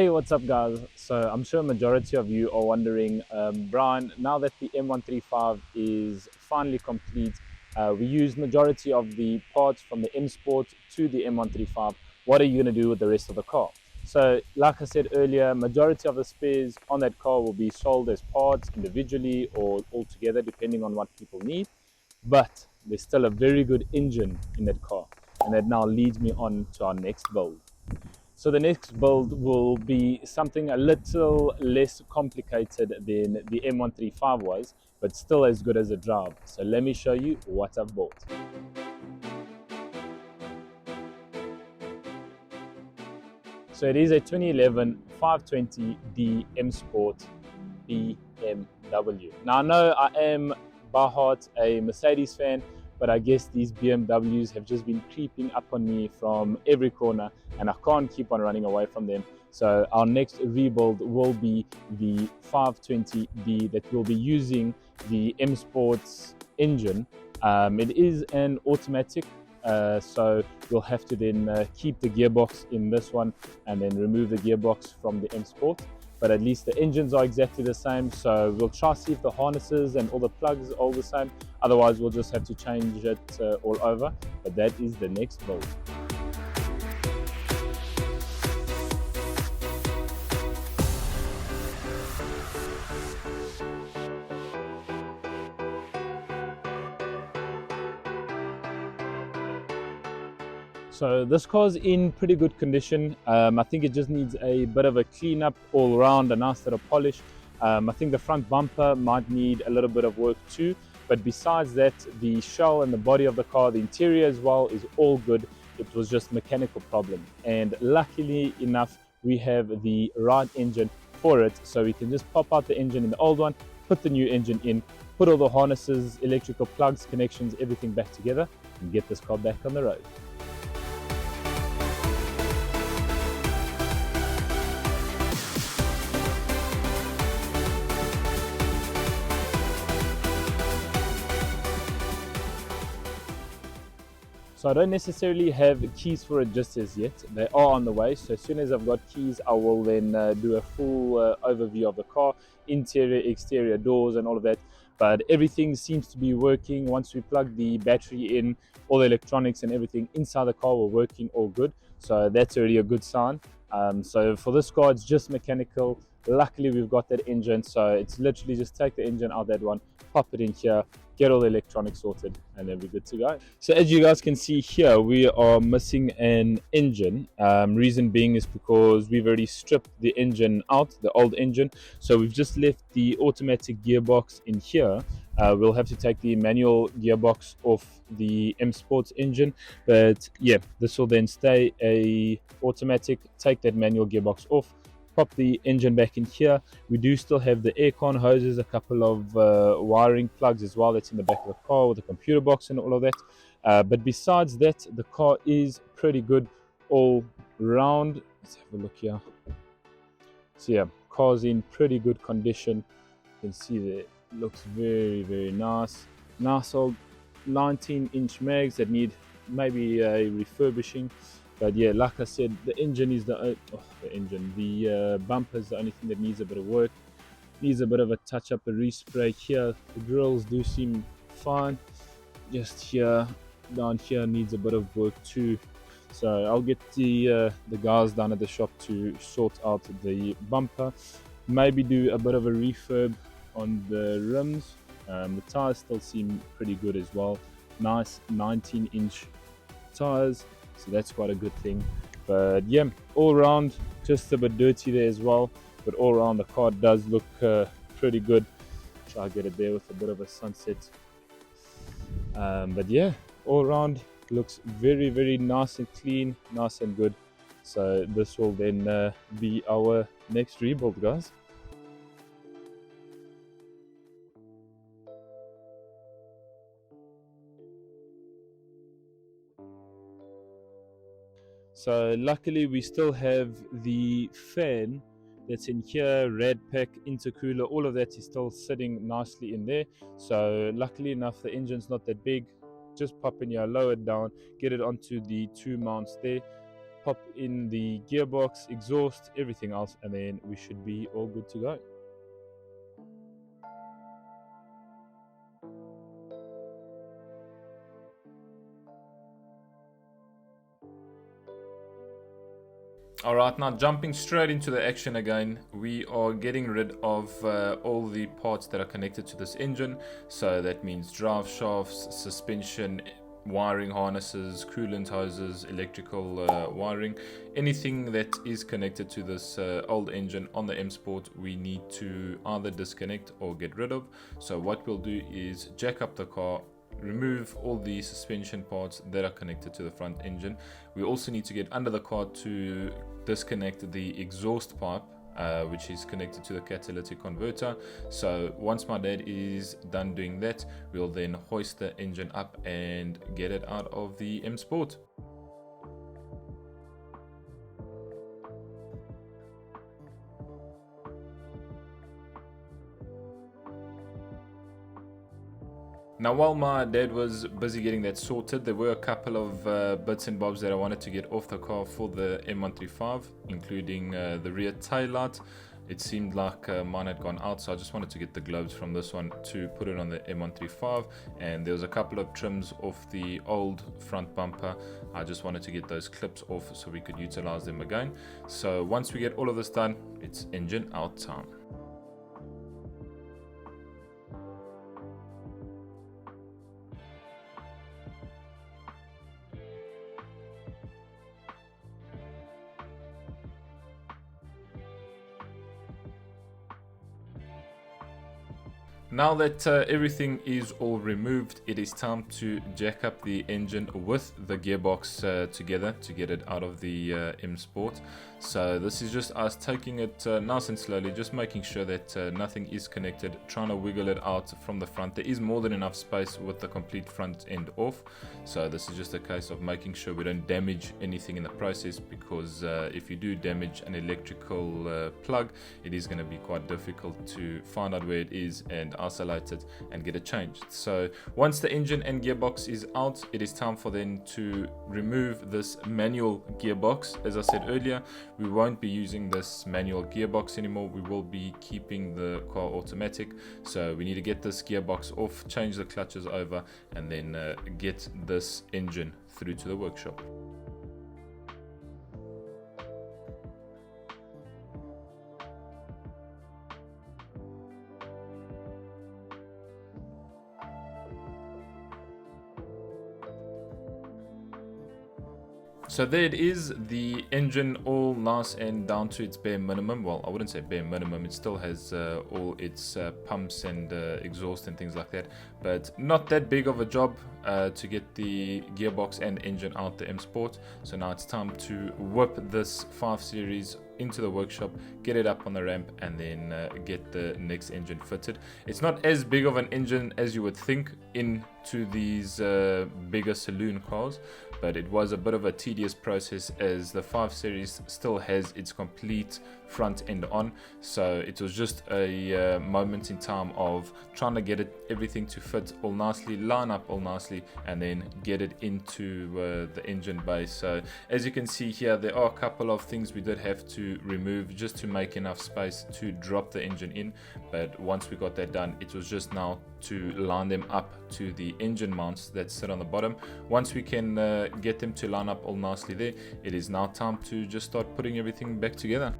Hey, what's up, guys? So I'm sure a majority of you are wondering, Brian, now that the M135 is finally complete, we used majority of the parts from the M Sport to the M135. What are you going to do with the rest of the car? So like I said earlier, majority of the spares on that car will be sold as parts individually or all together, depending on what people need. But there's still a very good engine in that car, and that now leads me on to our next build. So the next build will be something a little less complicated than the M135 was, but still as good as a drive. So let me show you what I've bought. So it is a 2011 520D M Sport BMW. Now I know I am by heart a Mercedes fan, but I guess these BMWs have just been creeping up on me from every corner and I can't keep on running away from them. So our next rebuild will be the 520D that will be using the M Sports engine. It is an automatic, so we'll have to then keep the gearbox in this one and then remove the gearbox from the M Sport. But at least the engines are exactly the same, so we'll try to see if the harnesses and all the plugs are all the same. Otherwise we'll just have to change it all over, but that is the next build. So this car's in pretty good condition. I think it just needs a bit of a clean up all around, a nice little polish. I think the front bumper might need a little bit of work too, but besides that, the shell and the body of the car, the interior as well, is all good. It was just a mechanical problem, and luckily enough we have the right engine for it, so we can just pop out the engine in the old one, put the new engine in, put all the harnesses, electrical plugs, connections, everything back together, and get this car back on the road. So I don't necessarily have keys for it just as yet. They are on the way. So as soon as I've got keys, I will then do a full overview of the car, interior, exterior, doors and all of that. But everything seems to be working. Once we plug the battery in, all the electronics and everything inside the car were working all good. So that's already a good sign. So for this car, it's just mechanical. Luckily, we've got that engine. So it's literally just take the engine out that one, pop it in here, get all the electronics sorted, and then we're good to go. So as you guys can see here, we are missing an engine. Reason being is because we've already stripped the engine out, the old engine. So we've just left the automatic gearbox in here. We'll have to take the manual gearbox off the M Sports engine, but yeah, this will then stay a automatic. Take that manual gearbox off, pop the engine back in here. We do still have the aircon hoses, a couple of wiring plugs as well that's in the back of the car with the computer box and all of that. But besides that, the car is pretty good all round. Let's have a look here. So yeah, car's in pretty good condition. You can see that it looks very nice. Nice old 19-inch mags that need maybe a refurbishing. But yeah, like I said, the engine is the bumper is the only thing that needs a bit of work. Needs a bit of a touch up, a respray here. The grills do seem fine. Just here, down here needs a bit of work too. So I'll get the guys down at the shop to sort out the bumper. Maybe do a bit of a refurb on the rims. The tires still seem pretty good as well. Nice 19-inch tires. So that's quite a good thing. But yeah, all around just a bit dirty there as well, but all around the car does look pretty good. Try to get it there with a bit of a sunset. But yeah, all around looks very nice and clean, nice and good. So this will then be our next rebuild, guys. So luckily we still have the fan that's in here, rad pack, intercooler, all of that is still sitting nicely in there. So luckily enough, the engine's not that big. Just pop in here, lower it down, get it onto the two mounts there, pop in the gearbox, exhaust, everything else, and then we should be all good to go. Alright, now jumping straight into the action again, we are getting rid of all the parts that are connected to this engine. So that means drive shafts, suspension, wiring harnesses, coolant hoses, electrical wiring, anything that is connected to this old engine on the M Sport, we need to either disconnect or get rid of. So what we'll do is jack up the car, remove all the suspension parts that are connected to the front engine. We also need to get under the car to disconnect the exhaust pipe, which is connected to the catalytic converter. So once my dad is done doing that, we'll then hoist the engine up and get it out of the M Sport. Now, while my dad was busy getting that sorted, there were a couple of bits and bobs that I wanted to get off the car for the M135, including the rear tail light. It seemed like mine had gone out, so I just wanted to get the globes from this one to put it on the M135. And there was a couple of trims off the old front bumper. I just wanted to get those clips off so we could utilize them again. So once we get all of this done, it's engine out time. Now that everything is all removed, it is time to jack up the engine with the gearbox together to get it out of the M Sport. So this is just us taking it nice and slowly, just making sure that nothing is connected, trying to wiggle it out from the front. There is more than enough space with the complete front end off. So this is just a case of making sure we don't damage anything in the process, because if you do damage an electrical plug, it is going to be quite difficult to find out where it is and isolate it and get it changed. So once the engine and gearbox is out, it is time for them to remove this manual gearbox. As I said earlier, we won't be using this manual gearbox anymore. We will be keeping the car automatic. So we need to get this gearbox off, change the clutches over, and then get this engine through to the workshop. So there it is, the engine all nice and down to its bare minimum. Well, I wouldn't say bare minimum, it still has all its pumps and exhaust and things like that, but not that big of a job to get the gearbox and engine out the M Sport. So now it's time to whip this 5 Series into the workshop, get it up on the ramp, and then get the next engine fitted. It's not as big of an engine as you would think into these bigger saloon cars, but it was a bit of a tedious process as the 5 Series still has its complete front end on. So it was just a moment in time of trying to get everything to fit all nicely, line up all nicely, and then get it into the engine bay. So as you can see here, there are a couple of things we did have to remove just to make enough space to drop the engine in, but once we got that done, it was just now to line them up to the engine mounts that sit on the bottom. Once we can get them to line up all nicely there, it is now time to just start putting everything back together.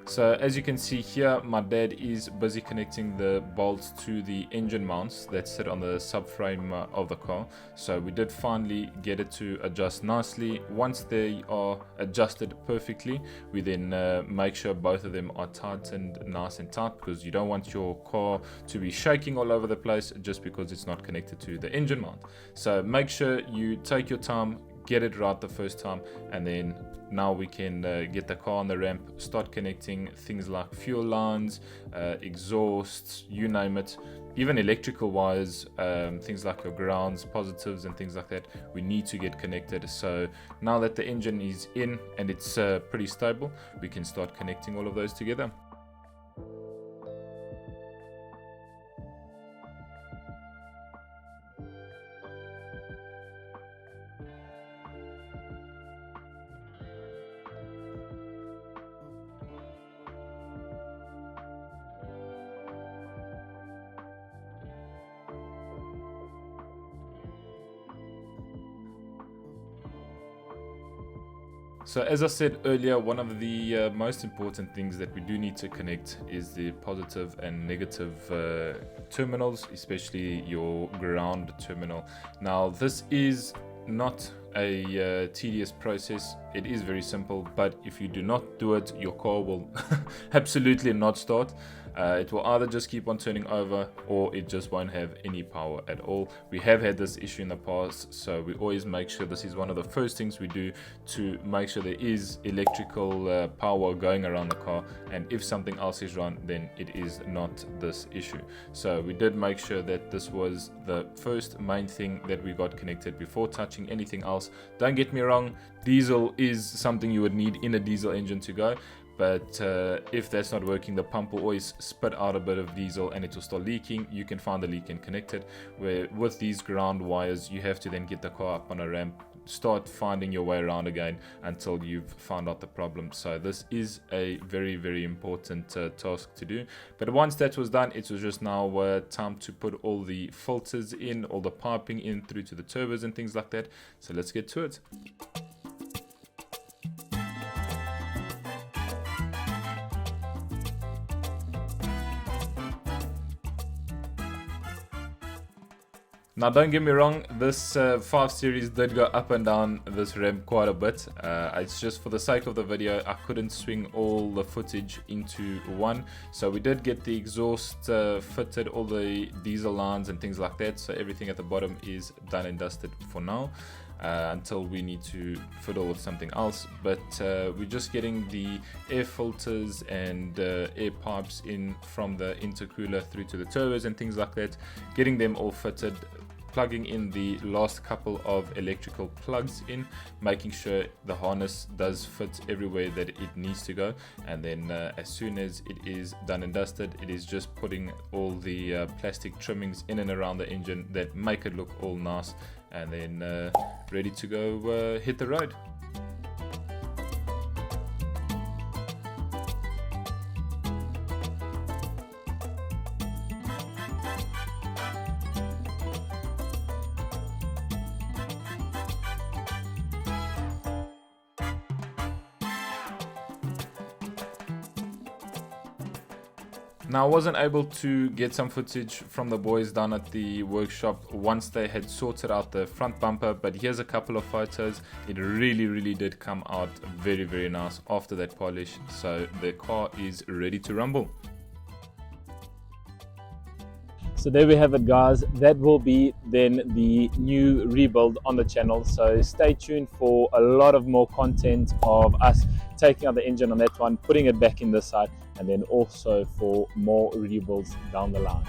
So as you can see here, my dad is busy connecting the bolts to the engine mounts that sit on the subframe of the car. So we did finally get it to adjust nicely. Once they are adjusted perfectly, we then make sure both of them are tightened nice and tight, because you don't want your car to be shaking all over the place just because it's not connected to the engine mount. So make sure you take your time, get it right the first time, and then now we can get the car on the ramp, start connecting things like fuel lines, exhausts, you name it, even electrical wires, things like your grounds, positives and things like that. We need to get connected. So now that the engine is in and it's pretty stable, we can start connecting all of those together. So as I said earlier, one of the most important things that we do need to connect is the positive and negative terminals, especially your ground terminal. Now this is not a tedious process. It is very simple, but if you do not do it, your car will absolutely not start. It will either just keep on turning over, or it just won't have any power at all. We have had this issue in the past, so we always make sure this is one of the first things we do, to make sure there is electrical power going around the car, and if something else is wrong, then it is not this issue. So we did make sure that this was the first main thing that we got connected before touching anything else. Don't get me wrong, diesel is something you would need in a diesel engine to go, but if that's not working, the pump will always spit out a bit of diesel and it will start leaking. You can find the leak and connect it. Where with these ground wires, you have to then get the car up on a ramp, start finding your way around again until you've found out the problem. So this is a very, very important task to do. But once that was done, it was just now time to put all the filters in, all the piping in through to the turbos and things like that. So let's get to it. Now don't get me wrong, this 5 Series did go up and down this ramp quite a bit. It's just for the sake of the video, I couldn't swing all the footage into one. So we did get the exhaust fitted, all the diesel lines and things like that. So everything at the bottom is done and dusted for now. Until we need to fiddle with something else, but we're just getting the air filters and air pipes in from the intercooler through to the turbos and things like that, getting them all fitted, plugging in the last couple of electrical plugs in, making sure the harness does fit everywhere that it needs to go, and then as soon as it is done and dusted, it is just putting all the plastic trimmings in and around the engine that make it look all nice, and then ready to go hit the road. Now I wasn't able to get some footage from the boys down at the workshop once they had sorted out the front bumper, but here's a couple of photos. It really did come out very, very nice after that polish, so the car is ready to rumble. So there we have it, guys. That will be then the new rebuild on the channel, so stay tuned for a lot of more content of us taking out the engine on that one, putting it back in this side, and then also for more rebuilds down the line.